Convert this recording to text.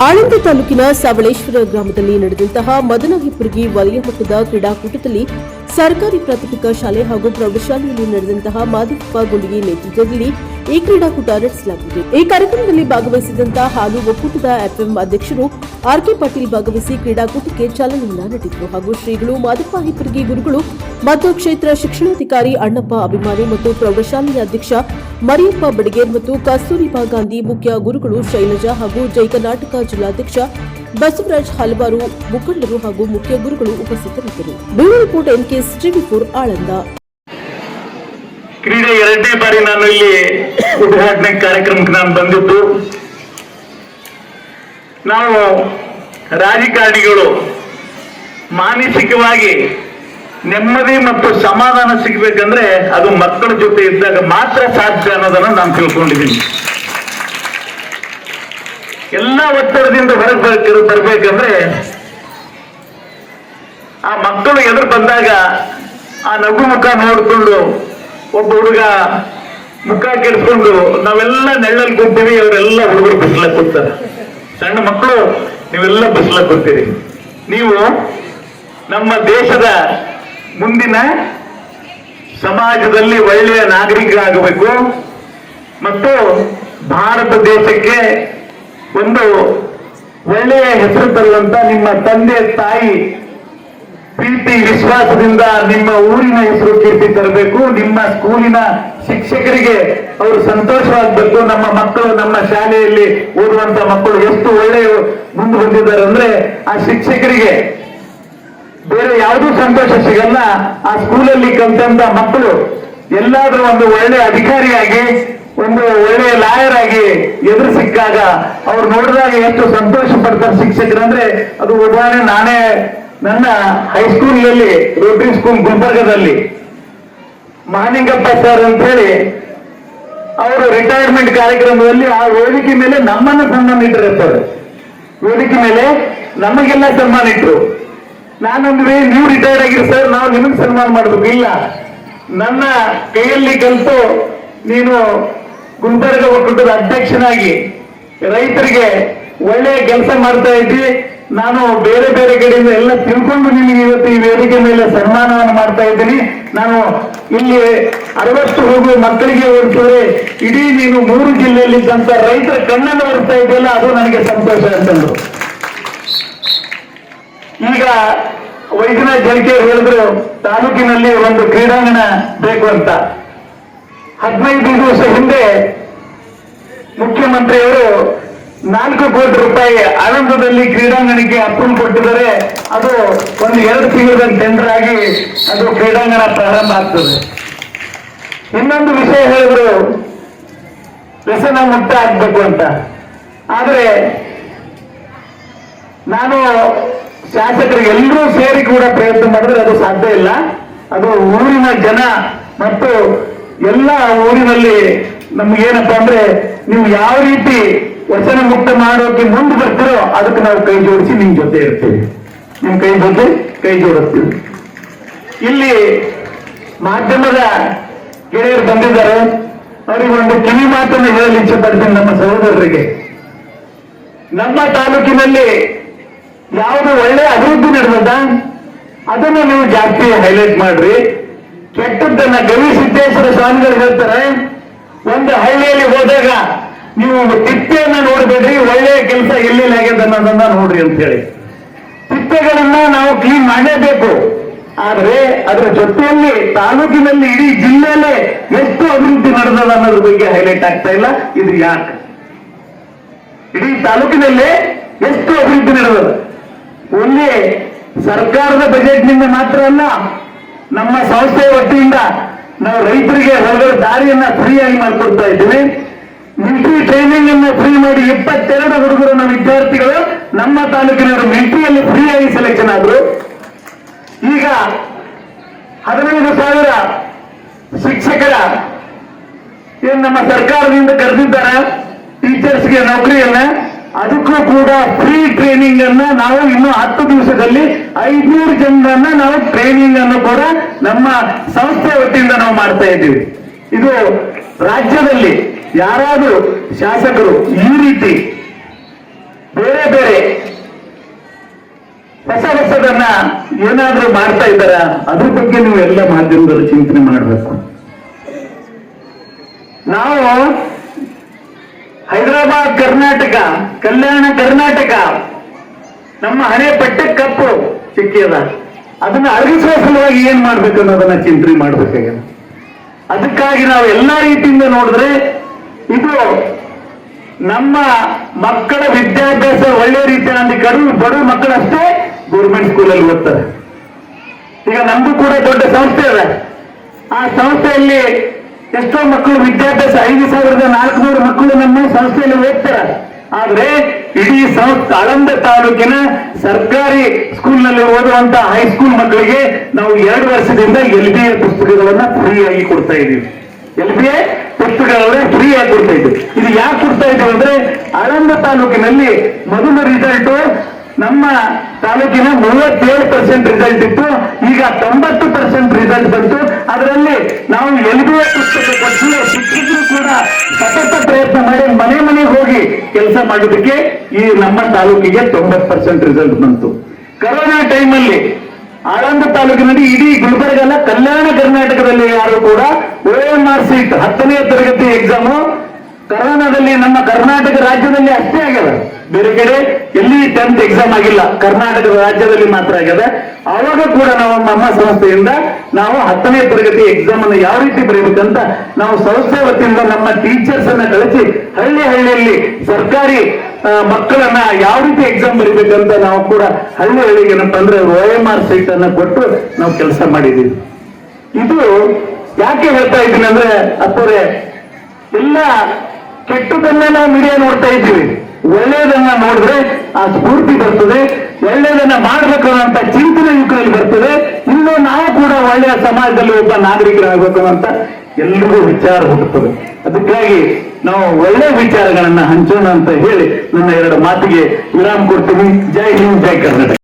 ಆಳಂದ ತಾಲೂಕಿನ ಸವಳೇಶ್ವರ ಗ್ರಾಮದಲ್ಲಿ ನಡೆದಂತಹ ಮದನ ಹಿಪ್ಪರಗಿ ವಲಯ ಮಟ್ಟದ ಕ್ರೀಡಾಕೂಟದಲ್ಲಿ ಸರ್ಕಾರಿ ಪ್ರಾಥಮಿಕ ಶಾಲೆ ಹಾಗೂ ಪ್ರೌಢಶಾಲೆಯಲ್ಲಿ ನಡೆದಂತಹ ಮಾದಪ್ಪ ಗುಂಡಿಗೆ ನೇತೃತ್ವದಲ್ಲಿ ಈ ಕ್ರೀಡಾಕೂಟ ನಡೆಸಲಾಗಿದೆ. ಈ ಕಾರ್ಯಕ್ರಮದಲ್ಲಿ ಭಾಗವಹಿಸಿದಂತಹ ಹಾಲು ಒಕ್ಕೂಟದ ಎಫ್ಎಂ ಅಧ್ಯಕ್ಷರು ಆರ್ಕೆ ಪಾಟೀಲ್ ಭಾಗವಹಿಸಿ ಕ್ರೀಡಾಕೂಟಕ್ಕೆ ಚಾಲನೆಯನ್ನ ನೀಡಿದರು ಹಾಗೂ ಶ್ರೀಗಳು ಮಾದಪ್ಪ ಹಿಪ್ಪರಗಿ ಗುರುಗಳು ಮತ್ತು ಕ್ಷೇತ್ರ ಶಿಕ್ಷಣಾಧಿಕಾರಿ ಅಣ್ಣಪ್ಪ ಅಭಿಮಾನಿ ಮತ್ತು ಪ್ರೌಢಶಾಲೆಯ ಅಧ್ಯಕ್ಷ ಮರಿಯಪ್ಪ ಬಡಿಗೇರ್ ಮತ್ತು ಕಸ್ತೂರಿಬಾ ಗಾಂಧಿ ಮುಖ್ಯ ಗುರುಗಳು ಶೈಲಜಾ ಹಾಗೂ ಜೈ ಕರ್ನಾಟಕ ಜಿಲ್ಲಾಧ್ಯಕ್ಷ ಬಸವರಾಜ್ ಹಲವಾರು ಮುಖಂಡರು ಹಾಗೂ ಮುಖ್ಯ ಗುರುಗಳು ಉಪಸ್ಥಿತರಿದ್ದರು. ಬ್ಯೂರೋ ರಿಪೋರ್ಟ್ ಎನ್ಕೆಎಸ್ ಟಿವಿ4 ಆಳಂದ. ಕ್ರೀಡೆ ಎರಡನೇ ಬಾರಿ ನಾನು ಇಲ್ಲಿ ಉದ್ಘಾಟನೆ ಕಾರ್ಯಕ್ರಮಕ್ಕೆ ನಾನು ಬಂದಿದ್ದು. ನಾವು ರಾಜಕಾರಣಿಗಳು ಮಾನಸಿಕವಾಗಿ ನೆಮ್ಮದಿ ಮತ್ತು ಸಮಾಧಾನ ಸಿಗಬೇಕಂದ್ರೆ ಅದು ಮಕ್ಕಳ ಜೊತೆ ಇದ್ದಾಗ ಮಾತ್ರ ಸಾಧ್ಯ ಅನ್ನೋದನ್ನ ನಾನು ತಿಳ್ಕೊಂಡಿದ್ದೀನಿ. ಎಲ್ಲ ಒತ್ತಡದಿಂದ ಹೊರಗೆ ಬರ್ಬೇಕಂದ್ರೆ ಆ ಮಕ್ಕಳು ಎದುರು ಬಂದಾಗ ಆ ನಗು ಮುಖ ನೋಡಿಕೊಂಡು ಒಬ್ಬ ಹುಡುಗ ಮುಖ ಕೆಡಿಸ್ಕೊಂಡು ನಾವೆಲ್ಲ ನೆಳ್ಳಲ್ಲಿ ಕೂತೀವಿ, ಅವರೆಲ್ಲ ಹುಡುಗರು ಬಿಸಿಲಕ್ಕೆ ಕೂತಾರೆ. ಸಣ್ಣ ಮಕ್ಕಳು ನೀವೆಲ್ಲ ಬಿಸಿಲಕ್ಕೆ ಕೂತೀರಿ. ನೀವು ನಮ್ಮ ದೇಶದ ಮುಂದಿನ ಸಮಾಜದಲ್ಲಿ ಒಳ್ಳೆಯ ನಾಗರಿಕರಾಗಬೇಕು ಮತ್ತು ಭಾರತ ದೇಶಕ್ಕೆ ಒಂದು ಒಳ್ಳೆಯ ಹೆಸರು ತರುವಂತ ನಿಮ್ಮ ತಂದೆ ತಾಯಿ ಪ್ರೀತಿ ವಿಶ್ವಾಸದಿಂದ ನಿಮ್ಮ ಊರಿನ ಹೆಸರು ಕೀರ್ತಿ ತರಬೇಕು. ನಿಮ್ಮ ಸ್ಕೂಲಿನ ಶಿಕ್ಷಕರಿಗೆ ಅವರು ಸಂತೋಷವಾಗಬೇಕು. ನಮ್ಮ ಮಕ್ಕಳು ನಮ್ಮ ಶಾಲೆಯಲ್ಲಿ ಓದುವಂತ ಮಕ್ಕಳು ಎಷ್ಟು ಒಳ್ಳೆಯ ಮುಂದೆ ಬಂದಿದ್ದಾರೆ ಅಂದ್ರೆ ಆ ಶಿಕ್ಷಕರಿಗೆ ಬೇರೆ ಯಾವುದೂ ಸಂತೋಷ ಸಿಗಲ್ಲ. ಆ ಸ್ಕೂಲಲ್ಲಿ ಕಲಿತಂತ ಮಕ್ಕಳು ಎಲ್ಲಾದ್ರೂ ಒಂದು ಒಳ್ಳೆಯ ಅಧಿಕಾರಿಯಾಗಿ ಒಂದು ಒಳ್ಳೆಯ ಲಾಯರ್ ಆಗಿ ಎದುರು ಸಿಕ್ಕಾಗ ಅವ್ರು ನೋಡಿದಾಗ ಎಷ್ಟು ಸಂತೋಷ ಪಡ್ತಾರೆ ಶಿಕ್ಷಕರು ಅಂದ್ರೆ ಅದು ಉದಾಹರಣೆ ನಾನೇ ನನ್ನ ಹೈಸ್ಕೂಲ್ನಲ್ಲಿ ರೋಟರಿ ಸ್ಕೂಲ್ ಗುಲ್ಬರ್ಗದಲ್ಲಿ ಮಹಾಲಿಂಗಪ್ಪ ಸರ್ ಅಂತ ಹೇಳಿ ಅವರು ರಿಟೈರ್ಮೆಂಟ್ ಕಾರ್ಯಕ್ರಮದಲ್ಲಿ ಆ ವೇದಿಕೆ ಮೇಲೆ ನಮ್ಮನ್ನು ಸನ್ಮಾನ ಇಟ್ಟಿರ್ತಾರೆ. ವೇದಿಕೆ ಮೇಲೆ ನಮಗೆಲ್ಲ ಸನ್ಮಾನ ಇಟ್ರು. ನಾನಂದ್ರೆ ನೀವು ರಿಟೈರ್ಡ್ ಆಗಿರಿ ಸರ್, ನಾವು ನಿಮಗೆ ಸನ್ಮಾನ ಮಾಡ್ಬೇಕು. ಇಲ್ಲ, ನನ್ನ ಕೈಯಲ್ಲಿ ಕಲಿತು ನೀನು ಗುಲ್ಬರ್ಗ ಒಕ್ಕೂಟದ ಅಧ್ಯಕ್ಷನಾಗಿ ರೈತರಿಗೆ ಒಳ್ಳೆಯ ಕೆಲಸ ಮಾಡ್ತಾ ಇದ್ದಿ. ನಾನು ಬೇರೆ ಬೇರೆ ಕಡೆಯಿಂದ ಎಲ್ಲ ತಿಳ್ಕೊಂಡು ನಿಮಗೆ ಇವತ್ತು ಈ ವೇದಿಕೆ ಮೇಲೆ ಸನ್ಮಾನವನ್ನು ಮಾಡ್ತಾ ಇದ್ದೀನಿ. ನಾನು ಇಲ್ಲಿ 60 ಹೋಗುವ ಮಕ್ಕಳಿಗೆ ಓಡಿಸಿದ್ರೆ ಇಡೀ ನೀನು 3 ಜಿಲ್ಲೆಯಲ್ಲಿದ್ದಂತ ರೈತರ ಕಣ್ಣನ್ನು ಓಡಿಸ್ತಾ ಇದೆಯಲ್ಲ, ಅದು ನನಗೆ ಸಂತೋಷ ಅಂತಂದ್ರು. ಈಗ ವೈದ್ಯನಾಥ್ ಜಳಕೇರ್ ಹೇಳಿದ್ರು ತಾಲೂಕಿನಲ್ಲಿ ಒಂದು ಕ್ರೀಡಾಂಗಣ ಬೇಕು ಅಂತ. 15 ದಿವಸ ಹಿಂದೆ ಮುಖ್ಯಮಂತ್ರಿಯವರು 4 ಕೋಟಿ ರೂಪಾಯಿ ಆಳಂದದಲ್ಲಿ ಕ್ರೀಡಾಂಗಣಕ್ಕೆ ಅಪ್ರೂವ್ ಕೊಟ್ಟಿದ್ದಾರೆ. ಅದು ಒಂದು 2 ತಿಂಗಳ ಟೆಂಡರ್ ಆಗಿ ಅದು ಕ್ರೀಡಾಂಗಣ ಪ್ರಾರಂಭ ಆಗ್ತದೆ. ಇನ್ನೊಂದು ವಿಷಯ ಹೇಳಿದ್ರು, ವ್ಯಸನ ಮುಕ್ತ ಆಗ್ಬೇಕು ಅಂತ. ಆದ್ರೆ ನಾನು ಶಾಸಕರಿಗೆ ಎಲ್ಲರೂ ಸೇರಿ ಕೂಡ ಪ್ರಯತ್ನ ಮಾಡಿದ್ರೆ ಅದು ಸಾಧ್ಯ ಇಲ್ಲ. ಅದು ಊರಿನ ಜನ ಮತ್ತು ಎಲ್ಲ ಊರಿನಲ್ಲಿ ನಮ್ಗೇನಪ್ಪ ಅಂದ್ರೆ ನೀವು ಯಾವ ರೀತಿ ವ್ಯಸನ ಮುಕ್ತ ಮಾಡೋಕೆ ಮುಂದೆ ಬರ್ತೀರೋ ಅದಕ್ಕೆ ನಾವು ಕೈ ಜೋಡಿಸಿ ನಿಮ್ ಜೊತೆ ಇರ್ತೀವಿ, ನಿಮ್ ಕೈ ಜೊತೆ ಕೈ ಜೋಡಿಸ್ತೀವಿ. ಇಲ್ಲಿ ಮಾಧ್ಯಮದ ಗೆಳೆಯರು ಬಂದಿದ್ದಾರೆ, ಅವರಿಗೆ ಒಂದು ಕಿವಿ ಮಾತನ್ನು ಹೇಳಲು ಇಚ್ಛೆ ಪಡ್ತೀನಿ. ನಮ್ಮ ಸಹೋದರರಿಗೆ ನಮ್ಮ ತಾಲೂಕಿನಲ್ಲಿ ಯಾವುದು ಒಳ್ಳೆ ಅಭಿವೃದ್ಧಿ ನಡೆದ ಅದನ್ನು ನೀವು ಜಾಸ್ತಿ ಹೈಲೈಟ್ ಮಾಡ್ರಿ. ಕೆಟ್ಟದ್ದನ್ನ ಗವಿ ಸಿದ್ದೇಶ್ವರ ಸ್ವಾಮಿಗಳು ಹೇಳ್ತಾರೆ, ಒಂದು ಹಳ್ಳಿಯಲ್ಲಿ ಹೋದಾಗ ನೀವು ತಿಪ್ಪೆಯನ್ನ ನೋಡಬೇಡ್ರಿ, ಒಳ್ಳೆಯ ಕೆಲಸ ಎಲ್ಲೆಲ್ಲಿ ಆಗ್ಯದ ಅನ್ನೋದನ್ನ ನೋಡ್ರಿ ಅಂತ ಹೇಳಿ. ತಿಪ್ಪೆಗಳನ್ನ ನಾವು ಕ್ಲೀನ್ ಮಾಡಲೇಬೇಕು. ಆದ್ರೆ ಅದರ ಜೊತೆಯಲ್ಲಿ ತಾಲೂಕಿನಲ್ಲಿ ಇಡೀ ಜಿಲ್ಲೆಯಲ್ಲೇ ಎಷ್ಟು ಅಭಿವೃದ್ಧಿ ನಡೆದದ ಅನ್ನೋದ್ರ ಬಗ್ಗೆ ಹೈಲೈಟ್ ಆಗ್ತಾ ಇಲ್ಲ. ಇದು ಯಾಕೆ? ಇಡೀ ತಾಲೂಕಿನಲ್ಲೇ ಎಷ್ಟು ಅಭಿವೃದ್ಧಿ ನಡೆದದ ಒಳ್ಳೆ ಸರ್ಕಾರದ ಬಜೆಟ್ನಿಂದ ಮಾತ್ರ ಅಲ್ಲ, ನಮ್ಮ ಸಂಸ್ಥೆಯ ವತಿಯಿಂದ ನಾವು ರೈತರಿಗೆ ಹೊರಗಡೆ ದಾರಿಯನ್ನ ಫ್ರೀ ಆಗಿ ಮಾಡಿಕೊಡ್ತಾ ಇದ್ದೀವಿ. ಮಿಲಿಟರಿ ಟ್ರೈನಿಂಗ್ ಅನ್ನ ಫ್ರೀ ಮಾಡಿ 22 ಹುಡುಗರು ನಮ್ಮ ವಿದ್ಯಾರ್ಥಿಗಳು ನಮ್ಮ ತಾಲೂಕಿನವರು ಮಿಲಿಟರಿಯಲ್ಲಿ ಫ್ರೀ ಆಗಿ ಸೆಲೆಕ್ಷನ್ ಆದ್ರು. ಈಗ 15,000 ಶಿಕ್ಷಕರ ಏನ್ ನಮ್ಮ ಸರ್ಕಾರದಿಂದ ಕರೆದಿದ್ದಾರೆ ಟೀಚರ್ಸ್ಗೆ ನೌಕರಿಯನ್ನ, ಅದಕ್ಕೂ ಕೂಡ ಫ್ರೀ ಟ್ರೈನಿಂಗ್ ಅನ್ನ ನಾವು ಇನ್ನು 10 ದಿವಸದಲ್ಲಿ 500 ಜನರನ್ನ ನಾವು ಟ್ರೈನಿಂಗ್ ಅನ್ನು ಕೂಡ ನಮ್ಮ ಸಂಸ್ಥೆ ವತಿಯಿಂದ ನಾವು ಮಾಡ್ತಾ ಇದ್ದೀವಿ. ಇದು ರಾಜ್ಯದಲ್ಲಿ ಯಾರಾದರೂ ಶಾಸಕರು ಈ ರೀತಿ ಬೇರೆ ಒಳ್ಳೆಯದನ್ನ ಏನಾದ್ರೂ ಮಾಡ್ತಾ ಇದ್ದಾರ ಅದ್ರ ಬಗ್ಗೆ ನೀವು ಎಲ್ಲ ಮಾಧ್ಯಮದಲ್ಲಿ ಚಿಂತನೆ ಮಾಡಬೇಕು. ನಾವು ಹೈದರಾಬಾದ್ ಕರ್ನಾಟಕ, ಕಲ್ಯಾಣ ಕರ್ನಾಟಕ ನಮ್ಮ ಹಣೆ ಪಟ್ಟೆ ಕಪ್ಪು ಸಿಕ್ಕಿದ, ಅದನ್ನ ಅರಗಿಸುವ ಸಲುವಾಗಿ ಏನ್ ಮಾಡ್ಬೇಕು ಅನ್ನೋದನ್ನ ಚಿಂತನೆ ಮಾಡ್ಬೇಕಾಗಿದೆ. ಅದಕ್ಕಾಗಿ ನಾವು ಎಲ್ಲಾ ರೀತಿಯಿಂದ ನೋಡಿದ್ರೆ ಇದು ನಮ್ಮ ಮಕ್ಕಳ ವಿದ್ಯಾಭ್ಯಾಸ ಒಳ್ಳೆ ರೀತಿಯಲ್ಲಿ ಬಡ ಮಕ್ಕಳಷ್ಟೇ ಗೌರ್ಮೆಂಟ್ ಸ್ಕೂಲಲ್ಲಿ ಓದ್ತಾರೆ. ಈಗ ನಮ್ದು ಕೂಡ ದೊಡ್ಡ ಸಂಸ್ಥೆ ಇದೆ. ಆ ಸಂಸ್ಥೆಯಲ್ಲಿ ಎಷ್ಟೋ ಮಕ್ಕಳು ವಿದ್ಯಾಭ್ಯಾಸ 5,400 ಮಕ್ಕಳು ನಮ್ಮ ಸಂಸ್ಥೆಯಲ್ಲಿ ಓದ್ತಾರೆ. ಆದ್ರೆ ಇಡೀ ಆಳಂದ ತಾಲೂಕಿನ ಸರ್ಕಾರಿ ಸ್ಕೂಲ್ನಲ್ಲಿ ಓದುವಂತ ಹೈಸ್ಕೂಲ್ ಮಕ್ಕಳಿಗೆ ನಾವು 2 ವರ್ಷದಿಂದ LBA ಪುಸ್ತಕಗಳನ್ನ ಫ್ರೀ ಆಗಿ ಕೊಡ್ತಾ ಇದ್ದೀವಿ. LBA ಪುಸ್ತಕಗಳನ್ನ ಫ್ರೀ ಆಗಿ ಕೊಡ್ತಾ ಇದ್ದೀವಿ. ಇದು ಯಾಕೆ ಕೊಡ್ತಾ ಇದ್ದೀವಿ ಅಂದ್ರೆ ಆಳಂದ ತಾಲೂಕಿನಲ್ಲಿ ಮೊದಲ ರಿಸಲ್ಟ್ ನಮ್ಮ ತಾಲೂಕಿನ 37% ರಿಸಲ್ಟ್ ಇತ್ತು. ಈಗ 90% ರಿಸಲ್ಟ್ ಬಂತು. ಅದರಲ್ಲಿ ನಾವು LBA ಪುಸ್ತಕ ಕೊಟ್ಟು ಶಿಕ್ಷಕರು ಕೂಡ ಸತತ ಪ್ರಯತ್ನ ಮಾಡಿ ಮನೆ ಮನೆಗೆ ಹೋಗಿ ಕೆಲಸ ಮಾಡೋದಕ್ಕೆ ಈ ನಮ್ಮ ತಾಲೂಕಿಗೆ 90% ರಿಸಲ್ಟ್ ಬಂತು. ಕೊರೋನಾ ಟೈಮಲ್ಲಿ ಆಳಂದ ತಾಲೂಕಿನಲ್ಲಿ ಇಡೀ ಗುಲ್ಬರ್ಗಲ್ಲ ಕಲ್ಯಾಣ ಕರ್ನಾಟಕದಲ್ಲಿ ಯಾರು ಕೂಡ OMR ಸೀಟ್ 10ನೇ ತರಗತಿ ಎಕ್ಸಾಮು ಕೊರೋನಾದಲ್ಲಿ ನಮ್ಮ ಕರ್ನಾಟಕ ರಾಜ್ಯದಲ್ಲಿ ಅಷ್ಟೇ ಆಗ್ಯದ. ಬೇರೆ ಕಡೆ ಎಲ್ಲಿ 10th ಎಕ್ಸಾಮ್ ಆಗಿಲ್ಲ, ಕರ್ನಾಟಕದ ರಾಜ್ಯದಲ್ಲಿ ಮಾತ್ರ ಆಗ್ಯದ. ಆವಾಗ ಕೂಡ ನಾವು ನಮ್ಮ ಸಂಸ್ಥೆಯಿಂದ ನಾವು 10ನೇ ತರಗತಿ ಎಕ್ಸಾಮ್ ಅನ್ನು ಯಾವ ರೀತಿ ಬರೀಬೇಕಂತ ನಾವು ಸಂಸ್ಥೆ ವತಿಯಿಂದ ನಮ್ಮ ಟೀಚರ್ಸ್ ಅನ್ನ ಕಳಿಸಿ ಹಳ್ಳಿಯಲ್ಲಿ ಸರ್ಕಾರಿ ಮಕ್ಕಳನ್ನ ಯಾವ ರೀತಿ ಎಕ್ಸಾಮ್ ಬರೀಬೇಕಂತ ನಾವು ಕೂಡ ಹಳ್ಳಿಗೆ ಏನಪ್ಪ ಅಂದ್ರೆ OMR ಸೀಟ್ ಅನ್ನ ಕೊಟ್ಟು ನಾವು ಕೆಲಸ ಮಾಡಿದ್ದೀವಿ. ಇದು ಯಾಕೆ ಹೇಳ್ತಾ ಇದ್ದೀನಿ ಅಂದ್ರೆ ಅಪ್ಪರೇ ಎಲ್ಲ ಕೆಟ್ಟದನ್ನ ನಾವು ಮೀಡಿಯಾ ನೋಡ್ತಾ ಇದ್ದೀವಿ. ಒಳ್ಳೆಯದನ್ನ ನೋಡಿದ್ರೆ ಆ ಸ್ಫೂರ್ತಿ ಬರ್ತದೆ, ಒಳ್ಳೆಯದನ್ನ ಮಾಡ್ಬೇಕು ಅನ್ನೋಂತ ಚಿಂತನೆ ಯುಗದಲ್ಲಿ ಬರ್ತದೆ. ಇನ್ನು ನಾವು ಕೂಡ ಒಳ್ಳೆಯ ಸಮಾಜದಲ್ಲಿ ಒಬ್ಬ ನಾಗರಿಕರಾಗಬೇಕು ಅಂತ ಎಲ್ರಿಗೂ ವಿಚಾರ ಹುಟ್ಟುತ್ತದೆ. ಅದಕ್ಕಾಗಿ ನಾವು ಒಳ್ಳೆಯ ವಿಚಾರಗಳನ್ನ ಹಂಚೋಣ ಅಂತ ಹೇಳಿ ನನ್ನ 2 ಮಾತಿಗೆ ವಿರಾಮ ಕೊಡ್ತೀನಿ. ಜೈ ಹಿಂದ್, ಜೈ ಕರ್ನಾಟಕ.